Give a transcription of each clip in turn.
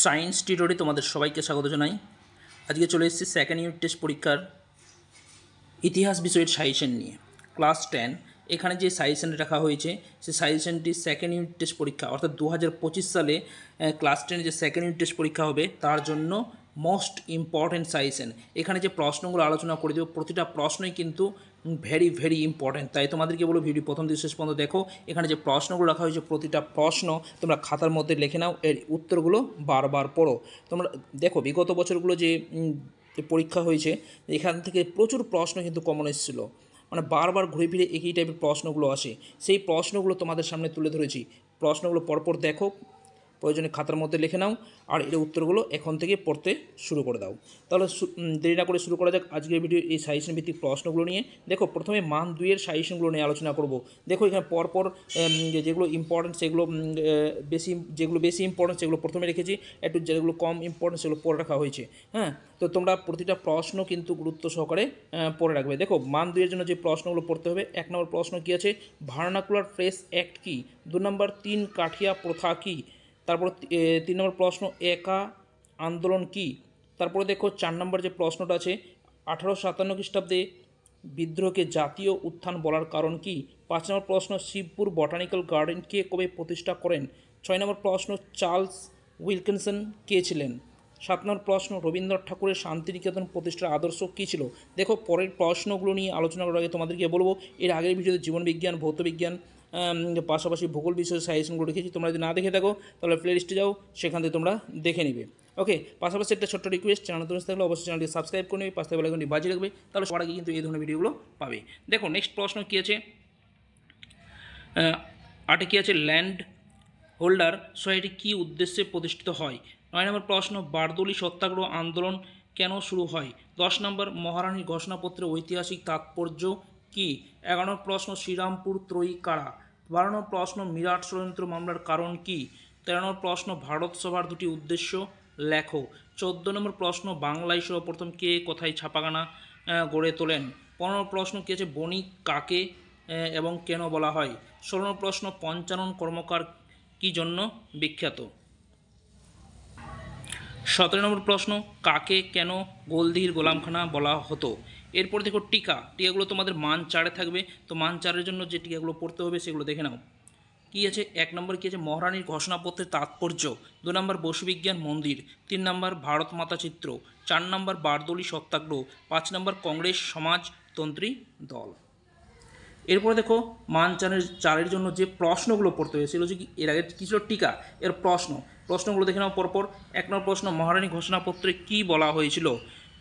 Science টিউটোরে তোমাদের সবাইকে স্বাগত জানাই। আজকে চলে এসেছি সেকেন্ড ইউনিট টেস্ট পরীক্ষার ইতিহাস বিষয়ের সাজেশন নিয়ে। ক্লাস 10 এখানে যে সাজেশন রাখা হয়েছে সেই সাজেশনটি সেকেন্ড ইউনিট টেস্ট পরীক্ষা অর্থাৎ 2025 সালে ক্লাস 10 যে সেকেন্ড ইউনিট টেস্ট পরীক্ষা হবে তার জন্য মোস্ট ইম্পর্ট্যান্ট সাজেশন। এখানে যে প্রশ্নগুলো আলোচনা করে দেবো প্রতিটা প্রশ্নই কিন্তু ভেরি ইম্পর্ট্যান্ট, তাই তোমাদেরকে বলো ভিডিও প্রথম থেকে শেষ পর্যন্ত দেখো। এখানে যে প্রশ্নগুলো রাখা হয়েছে প্রতিটা প্রশ্ন তোমরা খাতার মধ্যে লিখে নাও, এর উত্তরগুলো বারবার পড়ো। তোমরা দেখো বিগত বছরগুলো যে পরীক্ষা হয়েছে এখান থেকে প্রচুর প্রশ্ন কিন্তু কমন এসেছিলো, মানে বারবার ঘুরে ফিরে একই টাইপের প্রশ্নগুলো আসে। সেই প্রশ্নগুলো তোমাদের সামনে তুলে ধরেছি, প্রশ্নগুলো পরপর দেখো, প্রয়োজনে খাতার মধ্যে লিখে নাও আর এর উত্তরগুলো এখন থেকে পড়তে শুরু করে দাও। তাহলে দেরি না করে শুরু করা যাক আজকের ভিডিও এই সাজেশন ভিত্তিক প্রশ্নগুলো নিয়ে। দেখো প্রথমে মান 2 এর সাজেশনগুলো নিয়ে আলোচনা করব। দেখো এখানে পরপর যেগুলো ইম্পর্টেন্ট সেগুলো বেশি ইম্পর্টেন্ট সেগুলো প্রথমে রেখেছি, একটু যেগুলো কম ইম্পর্টেন্ট সেগুলো পরে রাখা হয়েছে। হ্যাঁ, তো তোমরা প্রতিটা প্রশ্ন কিন্তু গুরুত্ব সহকারে পড়ে রাখবে। দেখো মান 2 এর জন্য যে প্রশ্নগুলো পড়তে হবে, 1 নম্বর প্রশ্ন কী আছে, ভার্নাকুলার প্রেস অ্যাক্ট কী। 2 নম্বর 3 কাঠিয়া প্রথা কী। তারপর 3 নম্বর প্রশ্ন একা আন্দোলন কী। তারপরে দেখো 4 নম্বর যে প্রশ্নটা আছে, 1857 খ্রিস্টাব্দে বিদ্রোহকে জাতীয় উত্থান বলার কারণ কী। 5 নম্বর প্রশ্ন শিবপুর বটানিক্যাল গার্ডেন কে কবে প্রতিষ্ঠা করেন। 6 নম্বর প্রশ্ন চার্লস উইলকিনসন কে ছিলেন। 7 নম্বর প্রশ্ন রবীন্দ্রনাথ ঠাকুরের শান্তিনিকেতন প্রতিষ্ঠার আদর্শ কী ছিল। দেখো পরের প্রশ্নগুলো নিয়ে আলোচনা করার আগে তোমাদেরকে বলবো, এর আগের ভিডিওতে জীবনবিজ্ঞান, ভৌতবিজ্ঞান পাশাপাশি ভূগোল বিষয়ে সাজেশনগুলো রেখেছি, তোমরা যদি না দেখে থাকো তাহলে প্লে লিস্টে যাও, সেখান থেকে তোমরা দেখে নিবে। ওকে, পাশাপাশি একটা ছোট্ট রিকোয়েস্ট, চ্যানেল নতুন থাকলে অবশ্যই চ্যানেলটি সাবস্ক্রাইব করে নেবে, পাশে বেল আইকনটি বাজিয়ে রাখবে, তাহলে সবার আগে কিন্তু এই ধরনের ভিডিওগুলো পাবে। দেখো নেক্সট প্রশ্ন কী আছে, 8 কী আছে, ল্যান্ড হোল্ডার সোসাইটি কী উদ্দেশ্যে প্রতিষ্ঠিত হয়। 9 নম্বর প্রশ্ন বারদৌলি সত্যাগ্রহ আন্দোলন কেন শুরু হয়। 10 নম্বর মহারানীর ঘোষণাপত্রের ঐতিহাসিক তাৎপর্য কী। 11 নম্বর প্রশ্ন শ্রীরামপুর ত্রয়ী কারা। 12 নম্বর প্রশ্ন মিরাট ষড়যন্ত্র মামলার কারণ কী। 13 নম্বর প্রশ্ন ভারত সভার দুটি উদ্দেশ্য লেখো। 14 নম্বর প্রশ্ন বাংলায় সর্বপ্রথম কে কোথায় ছাপাখানা গড়ে তোলেন। 15 নম্বর প্রশ্ন কী আছে, বণিক কাকে এবং কেন বলা হয়। 16 নম্বর প্রশ্ন পঞ্চানন কর্মকার কী জন্য বিখ্যাত। 17 নম্বর প্রশ্ন কাকে কেন গোলদিঘির গোলামখানা বলা হতো। এরপর দেখো টিকাগুলো তোমাদের মান 4-এ থাকবে, তো মান 4-এর জন্য যে টিকাগুলো পড়তে হবে সেগুলো দেখে নাও। কী আছে, 1 নম্বর কী আছে, মহারানীর ঘোষণাপত্রের তাৎপর্য। 2 নম্বর বসুবিজ্ঞান মন্দির। 3 নম্বর ভারত মাতা চিত্র। 4 নম্বর বারদৌলি সত্যাগ্রহ। 5 নম্বর কংগ্রেস সমাজতন্ত্রী দল। এরপরে দেখো মান 4-এর জন্য যে প্রশ্নগুলো পড়তে হবে সেগুলো হচ্ছে কি, এর আগে কী ছিল টিকা, এর প্রশ্নগুলো দেখে নাও পরপর। 1 নম্বর প্রশ্ন মহারানী ঘোষণাপত্রে কী বলা হয়েছিল।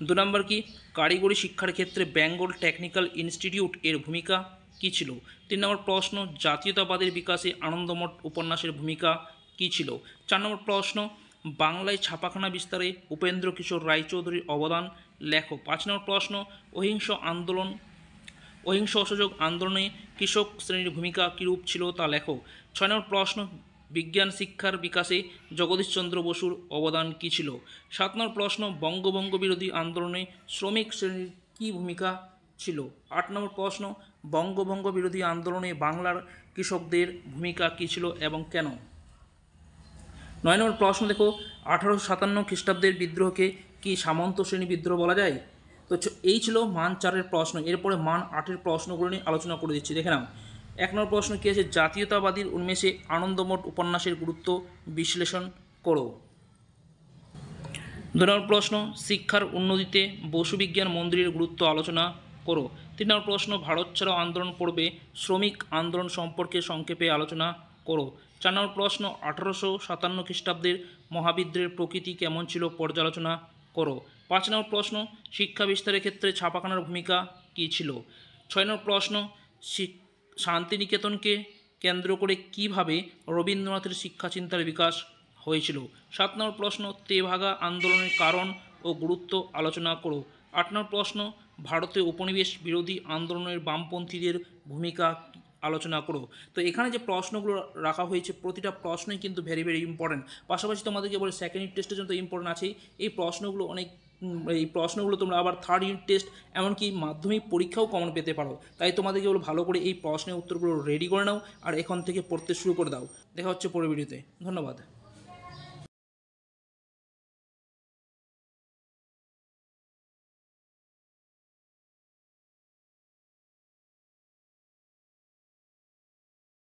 2 নম্বর কি, কারিগরি শিক্ষার ক্ষেত্রে বেঙ্গল টেকনিক্যাল ইনস্টিটিউট এর ভূমিকা কী ছিল। 3 নম্বর প্রশ্ন জাতীয়তাবাদের বিকাশে আনন্দমঠ উপন্যাসের ভূমিকা কী ছিল। 4 নম্বর প্রশ্ন বাংলায় ছাপাখানা বিস্তারে উপেন্দ্র কিশোর রায়চৌধুরীর অবদান লেখো। 5 নম্বর প্রশ্ন অহিংস অসহযোগ আন্দোলনে কৃষক শ্রেণীর ভূমিকা কীরূপ ছিল তা লেখো। 6 নম্বর প্রশ্ন বিজ্ঞান শিক্ষার বিকাশে জগদীশচন্দ্র বসুর অবদান কী ছিল। 7 নম্বর প্রশ্ন বঙ্গভঙ্গ বিরোধী আন্দোলনে শ্রমিক শ্রেণীর কী ভূমিকা ছিল। 8 নম্বর প্রশ্ন বঙ্গভঙ্গ বিরোধী আন্দোলনে বাংলার কৃষকদের ভূমিকা কী ছিল এবং কেন। 9 নম্বর প্রশ্ন দেখো 1857 খ্রিস্টাব্দের বিদ্রোহকে কি সামন্ত শ্রেণী বিদ্রোহ বলা যায়। তো এই ছিল মান 4-এর প্রশ্ন। এরপরে মান 8-এর প্রশ্নগুলো নিয়ে আলোচনা করে দিচ্ছি, দেখে নাও। 1 নম্বর প্রশ্ন কী আছে, জাতীয়তাবাদীর উন্মেষে আনন্দমঠ উপন্যাসের গুরুত্ব বিশ্লেষণ করো। 2 নম্বর প্রশ্ন শিক্ষার উন্নতিতে বসুবিজ্ঞান মন্দিরের গুরুত্ব আলোচনা করো। 3 নম্বর প্রশ্ন ভারত ছাড়ো আন্দোলন পর্বে শ্রমিক আন্দোলন সম্পর্কে সংক্ষেপে আলোচনা করো। 4 নম্বর প্রশ্ন 1857 খ্রিস্টাব্দের মহাবিদ্রোহের প্রকৃতি কেমন ছিল পর্যালোচনা করো। 5 নম্বর প্রশ্ন শিক্ষা বিস্তারের ক্ষেত্রে ছাপাখানার ভূমিকা কী ছিল। 6 নম্বর প্রশ্ন শান্তিনিকেতনকে কেন্দ্র করে কিভাবে রবীন্দ্রনাথের শিক্ষাচিন্তার বিকাশ হয়েছিল। 7 নম্বর প্রশ্ন তেভাগা আন্দোলনের কারণ ও গুরুত্ব আলোচনা করো। 8 নম্বর প্রশ্ন ভারতে উপনিবেশ বিরোধী আন্দোলনের বামপন্থীদের ভূমিকা আলোচনা করো। তো এখানে যে প্রশ্নগুলো রাখা হয়েছে প্রতিটা প্রশ্নই কিন্তু ভেরি ইম্পর্টেন্ট। পাশাপাশি তোমাদেরকে বলে সেকেন্ড ইউনিট টেস্টের জন্য তো ইম্পর্টেন্ট আছেই, এই প্রশ্নগুলো তোমরা আবার থার্ড ইউনিট টেস্ট এমনকি মাধ্যমিক পরীক্ষাও কমন পেতে পারো। তাই তোমাদেরকে বলো ভালো করে এই প্রশ্নের উত্তরগুলো রেডি করে নাও আর এখন থেকে পড়তে শুরু করে দাও। দেখা হচ্ছে পরের ভিডিওতে, ধন্যবাদ।